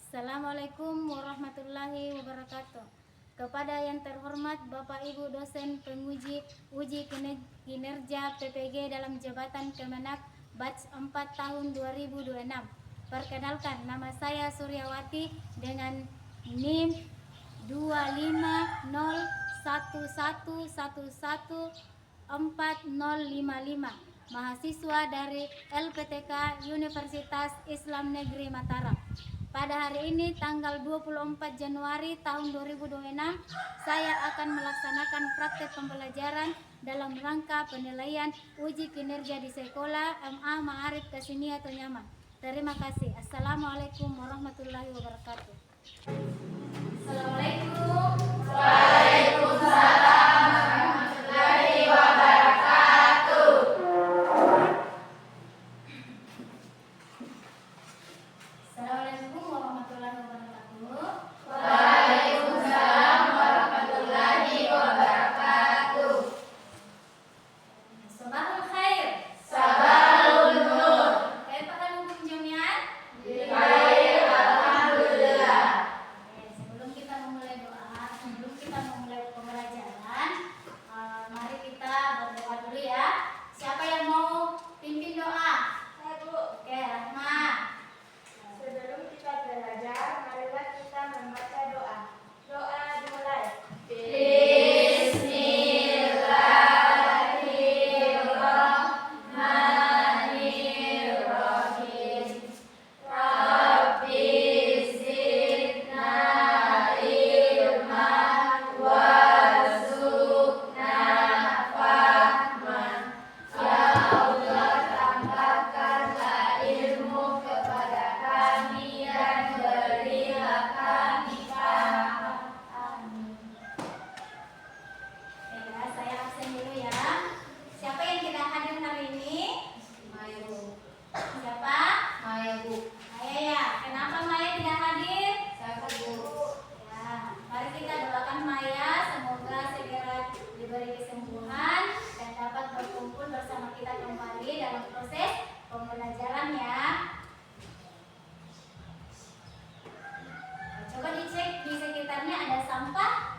Assalamualaikum warahmatullahi wabarakatuh. Kepada yang terhormat Bapak Ibu dosen penguji uji kinerja PPG dalam jabatan Kemenak batch 4 tahun 2026. Perkenalkan, nama saya Suryawati dengan NIM 25011114055, mahasiswa dari LPTK Universitas Islam Negeri Mataram. Pada hari ini tanggal 24 Januari tahun 2026, saya akan melaksanakan praktek pembelajaran dalam rangka penilaian uji kinerja di sekolah MA Ma'arif Kasinia Tonyama. Terima kasih. Assalamualaikum warahmatullahi wabarakatuh. Assalamualaikum. Waalaikumsalam warahmatullahi wabarakatuh. Assalamualaikum warahmatullahi wabarakatuh. Waalaikumsalam warahmatullahi wabarakatuh. Sabahul khair. Sabahul nur. Kaifa halukum jami'an? Bikhair, alhamdulillah. Sebelum kita memulai pembelajaran, mari kita berdoa dulu ya. Siapa yang mau pimpin doa? Saya Bu. Oke, Rahma. Sebelum kita belajar, marilah kita membaca doa. Doa dimulai. Bismillahirrahmanirrahim. Rabbi zidna ilman warzuqna fahman. Ya Allah, tambahkanlah ilmu kepada kami dan berilah kami paham. Amin. Ya, saya absen dulu ya. Siapa yang tidak hadir hari ini? Maya Bu. Siapa? Maya Bu. Maya ya. Kenapa Maya tidak hadir? Saya Bu. Ya, mari kita doakan Maya semoga segera diberi kesembuhan dan dapat berkumpul bersama kita kembali dalam proses pembelajaran ya. Coba dicek di sekitarnya ada sampah.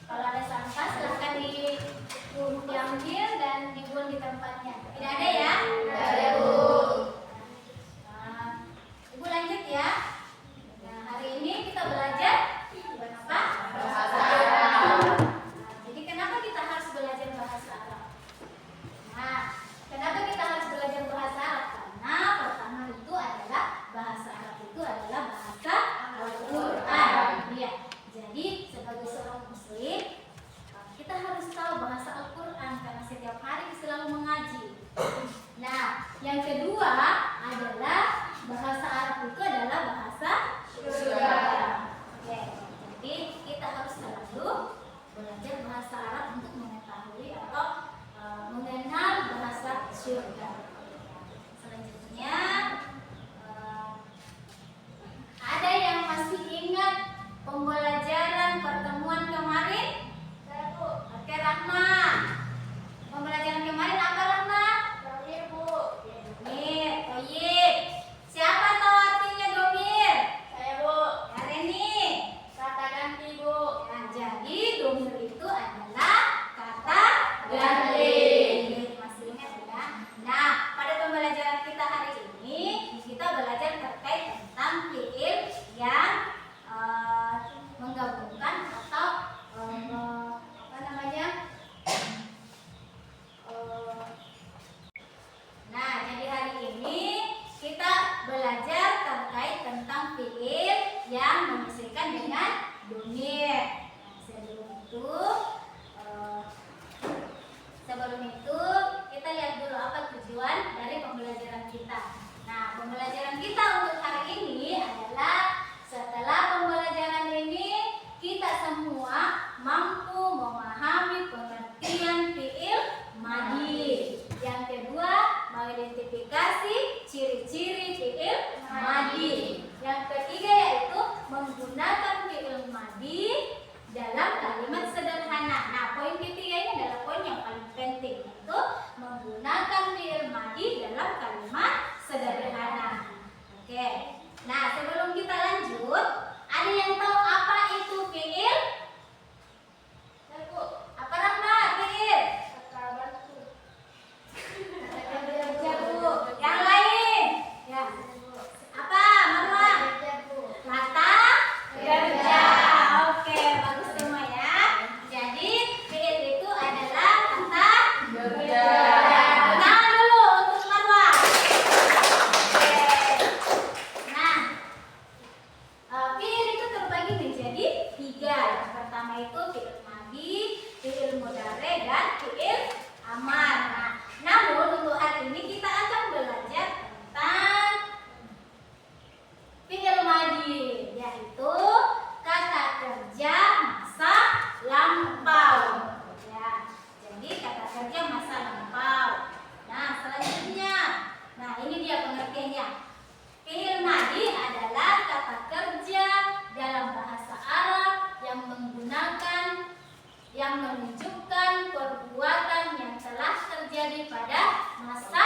Kalau ada sampah silahkan diambil dan dibuang di tempatnya. Tidak ada ya? Tidak ada Bu. Nah, Ibu lanjut ya. Nah, hari ini kita belajar apa? Bahasa Arab. Nah, jadi kenapa kita harus belajar bahasa Arab? Nah, kenapa kita harus belajar bahasa Arab? Karena pertama tersebut. Ada yang tahu apa itu fiil? Apa Rahma fiil? Kerja Bu. Yang lain? Ya. Apa Mama? Kata kerja. Oke, bagus semua ya. Jadi fiil itu adalah kata kerja. Tangan dulu untuk Marwa. Oke. Nah, fiil itu terbagi menjadi 3. Yang pertama itu fiil madi, fiil mudhari, dan fiil amar. Nah, namun untuk hari ini kita akan belajar tentang fiil madi, yaitu kata kerja masa lampau. Ya, jadi kata kerja masa lampau. Nah, selanjutnya, nah ini dia pengertiannya. Fiil madi adalah kata kerja dalam bahasa Arab yang menunjukkan perbuatan yang telah terjadi pada masa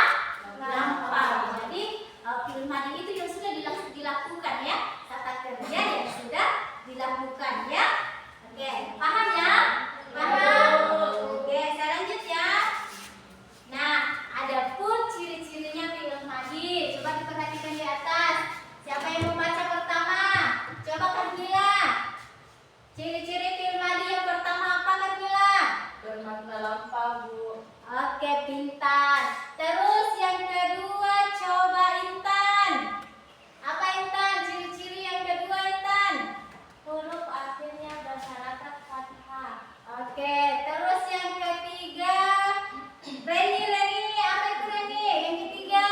lampau. Jadi fiil madi itu yang sudah dilakukan ya, kata kerja yang sudah dilakukan ya. Oke, paham ya? Paham? Oke, saya lanjut ya. Nah, adapun ciri-cirinya fiil madi, coba diperhatikan di atas. Siapa yang membaca pertama? Coba Kamila. Ciri-ciri fiil madi yang pertama apa Kamila? Bermakna lampau Bu. Oke, pintar. Terus yang kedua coba Intan. Apa Intan? Ciri-ciri yang kedua Intan? Huruf akhirnya bersyarat fathah. Oke, terus yang ketiga Reni, apa itu Reni? Yang ketiga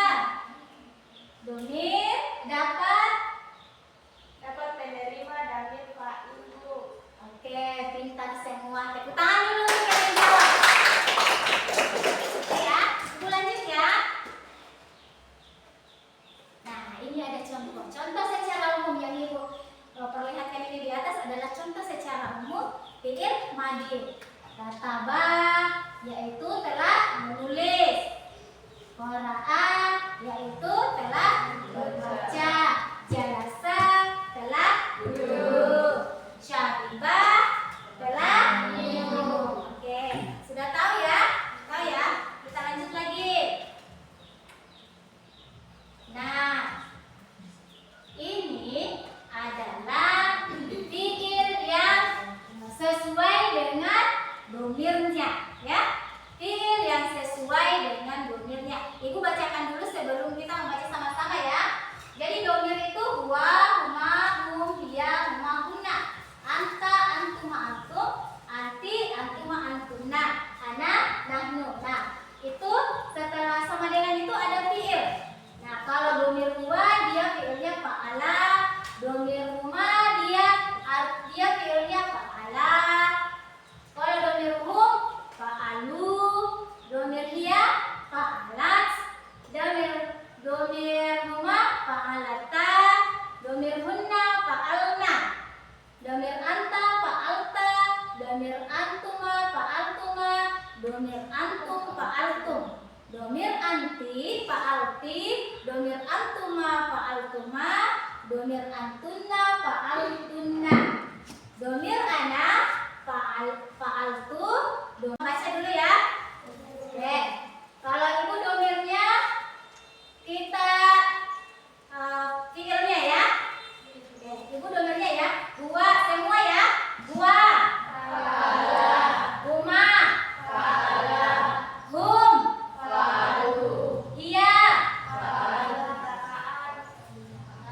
domir dapat penerima damir fa'il Bu. Oke, pintar semua. Tepuk tangan dulu untuk yang jawab. Oke ya, Ibu lanjut ya. Nah, ini ada contoh. Contoh secara umum yang Ibu perlihatkan ini di atas adalah contoh secara umum fiil madi. Kataba yaitu telah menulis. Qara'a yaitu telah membaca. Jalasa telah duduk. Syaribah telah minum. Oke, sudah tahu ya? Tahu ya? Kita lanjut lagi. Nah, ini adalah fiil yang sesuai dengan domirnya, ya. Fiil yang sesuai dengan domirnya. Ibu bacakan dulu sebelum kita membaca sama-sama ya. Jadi domir itu huwa, huma, hum, hiya, huma, hunna. Anta, antuma, antum, anti, antuma, antunna, ana, nahnu. Nah, itu setelah sama dengan itu ada fiil. Nah, kalau domir huwa dia fiilnya fa'ala, domir huma dia fiilnya fa'ala. Kalau domir hum fa'alu, domir hiya fa'alat, domir huma fa'alata, domir hunna fa'alna, domir anta fa'alta, domir antuma fa'altuma, domir antum fa'altum, domir anti fa'alti, domir antuma fa'altuma, domir antunna fa'altunna, domir ana fa'altu. Baca dulu ya. Oke. Kalau Ibu domirnya kita fiilnya ya. Oke, Ibu domirnya ya. Gua semua ya. Gua. Huma. Hum. Hiya.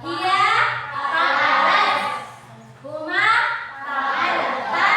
Hiya. Fa'alat. Huma. Fa'alata.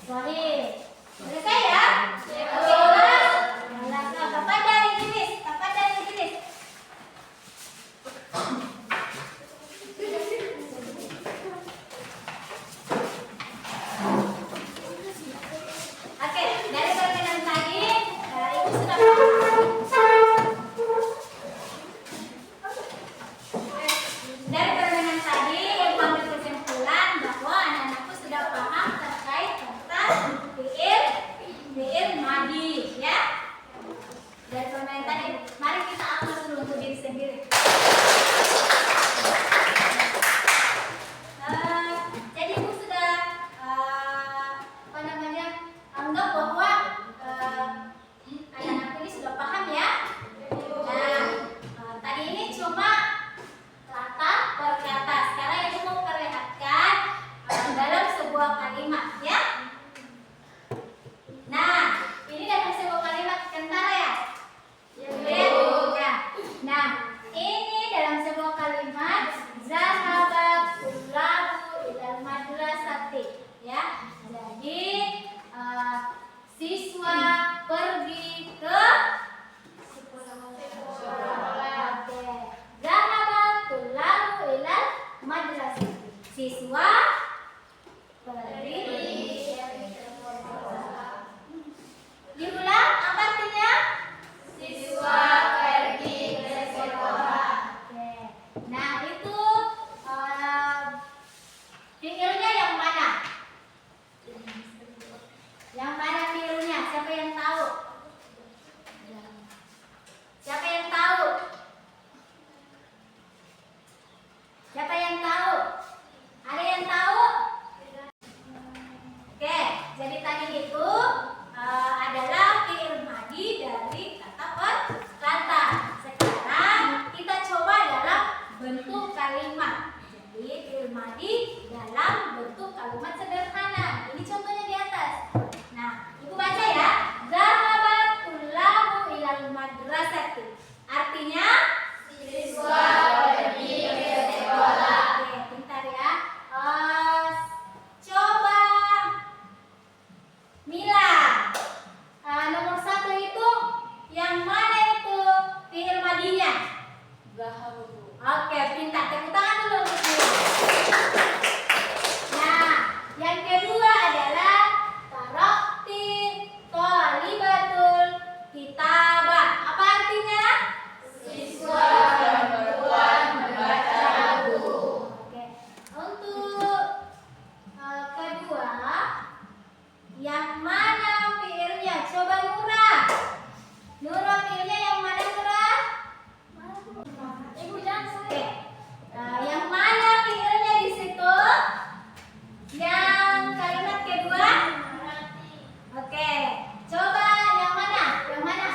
Wahid. Selesai ya? Oke, Bapak dari Idris. Bapak dari Idris. Oke, dari permainan tadi, Ibu sudah paham. Dari permainan tadi, Ibu ambil kesimpulan bahwa anak-anakku sudah paham terkait tentang fiil madi, ya. Dari permainan tadi, mari kita atur dulu untuk diri sendiri. Jadi Ibu sudah anggap bahwa anak-anak ini sudah paham ya. Nah, tadi ini cuma kata per kata. Sekarang Ibu mau perlihatkan dalam sebuah kalimat ya. Nah, ini dalam sebuah kalimat kentara ya. Ya. Nah, ini dalam sebuah kalimat zahabat tullabu ilal madrasati ya. Jadi siswa pergi ke sekolah. Oke. Zahabat tullabu ilal madrasati. Siswa pergi ke sekolah. Diulang apa artinya? Siswa pergi ke sekolah. Oke. Nah, itu fiilnya yang mana? Yang mana fiilnya? Siapa yang tahu? Siapa yang tahu? Siapa yang tahu? Ada yang tahu? Oke, jadi tadi itu adalah fiil madi dari kata per kata. Sekarang kita coba dalam bentuk kalimat. Jadi fiil madi dalam bentuk kalimat sederhana. Ini contohnya di atas. Nah, Ibu baca ya. Zahabat tullabu ilal madrasati. Artinya siswa pergi ke sekolah. Oke, bentar ya. Coba Mila. Nomor 1 itu yang mana itu fiil madinya? Zahabu. Oke, pintar. Tepuk tangan dulu untuk Mila. Nah, yang kedua adalah tarakti thalibatul kitabah. Apa artinya? Siswa perempuan membaca buku. Oke. Untuk kedua, yang mana fiilnya? Coba Nura. Nura fiilnya yang mana Nura? Ibu jangan oke. Yang mana fiilnya di situ? Yang kalimat kedua? Oke. Coba yang mana? Yang mana?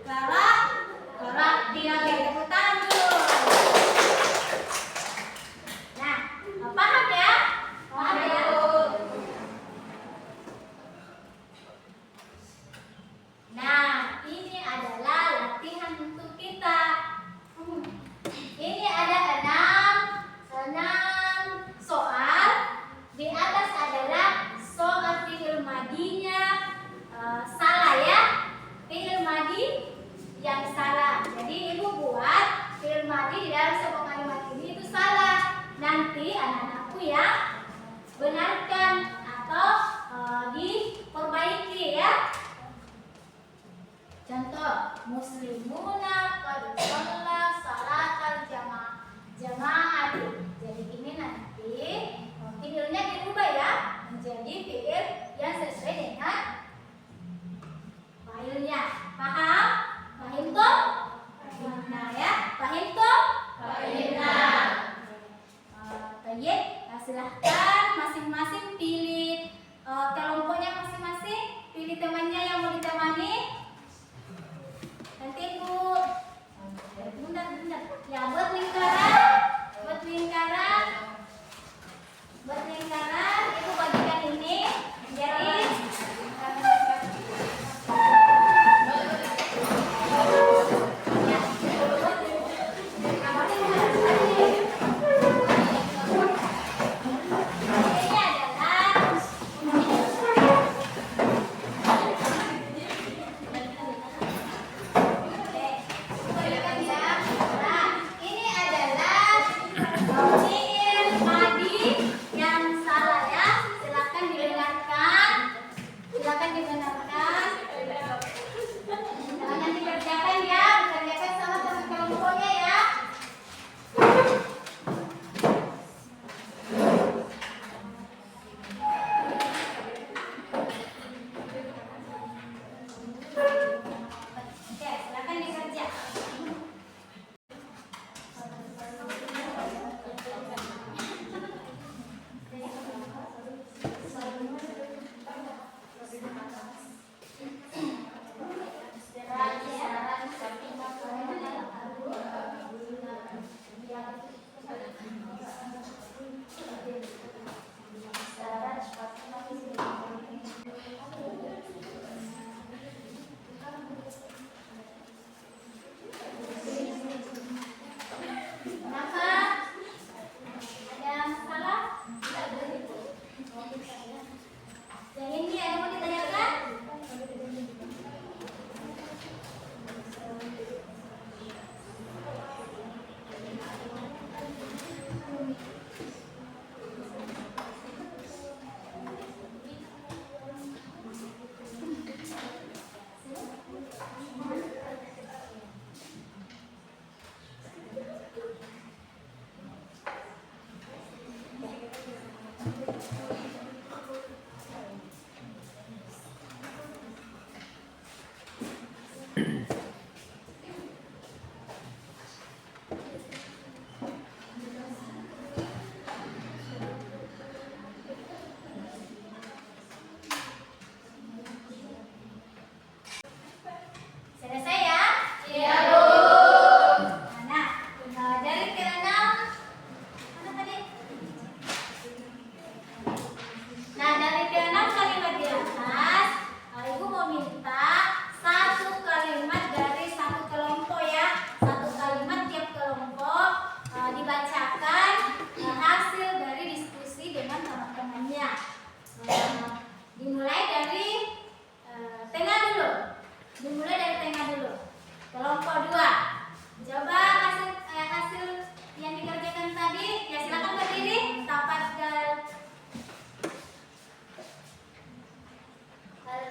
Karakti. Oke, tepuk tangan dulu. Nah, paham ya? Paham ya? Nah, ini adalah latihan untuk kita. Ini ada 6 soal. Di atas adalah soal fiil madinya salah ya. Fiil madi yang salah. Jadi Ibu buat fiil madi di dalam sebuah kalimat ini itu salah. Nanti anak-anakku ya benarkan atau diperbaiki ya. Contoh, muslimuna qad shalla salatal jamaah. Jadi ini nanti fiilnya dirubah ya menjadi fiil yang sesuai dengan failnya. Paham? Paham tuh? Nah ya, paham tuh? Paham. Baik, silahkan masing-masing pilih kelompoknya masing-masing. Pilih temannya yang mau ditemani. Nanti Ibu bentar. Ya, buat lingkaran Ibu bagikan ini menjadi ini adalah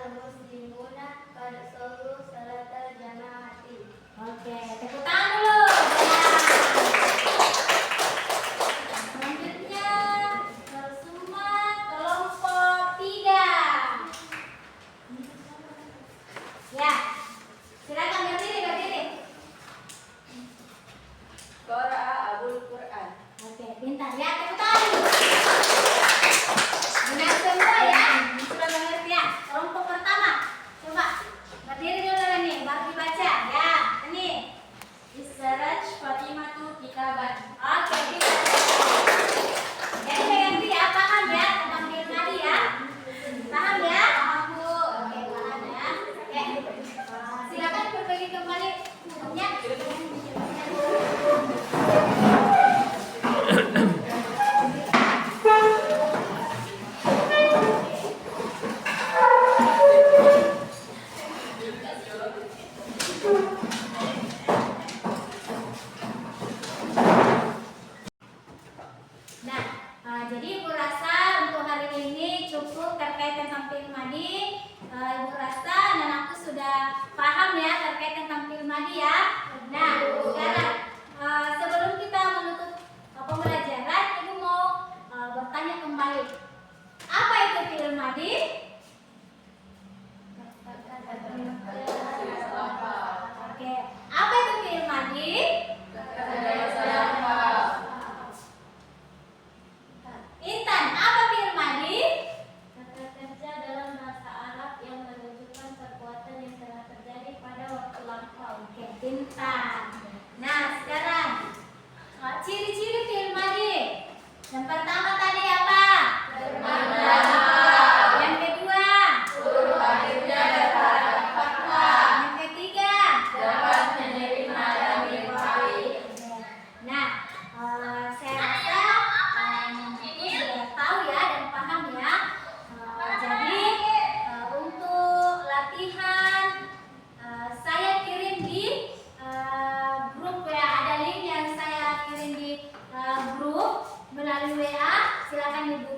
al-muslimuna qad sallu salatal jamaati. Oke, tepuk tangan dulu. Selanjutnya semua kelompok 3. Ya, silakan berdiri. Qara'a Abul Quran. Oke, pintar ya, tepuk tangan dulu. Benar semua ya, sudah mengerti ya. Kelompok pertama, coba berdiri dulu nih, baru dibaca ya. Ini Istaraj Fatimatu kitaban. oke, bisa. Jadi mengerti ya, paham ya tentang fi'il madhi ya. Paham ya? Oke, paham ya. Oke, silakan berbagi kembali bukunya. Nah, jadi Ibu rasa untuk hari ini cukup terkait tentang fi'il madhi. Ibu rasa dan aku sudah paham ya terkait tentang fi'il madhi ya. Nah, sekarang sebelum kita menutup pembelajaran, Ibu mau bertanya kembali. Apa itu fi'il madhi? Oke, apa itu fi'il madhi? Intan, apa fi'il madhi? Kata kerja dalam bahasa Arab yang menunjukkan perbuatan yang telah terjadi pada waktu lampau. Oke, pintar. Nah, sekarang ciri-ciri fi'il madhi. Yang pertama tadi apa? Yang kedua? Yang ketiga? Nah, saya rasa Ibu sudah tahu ya dan paham ya. Jadi untuk latihan saya kirim di grup WA, ada link yang saya kirim di grup melalui WA. Silakan Ibu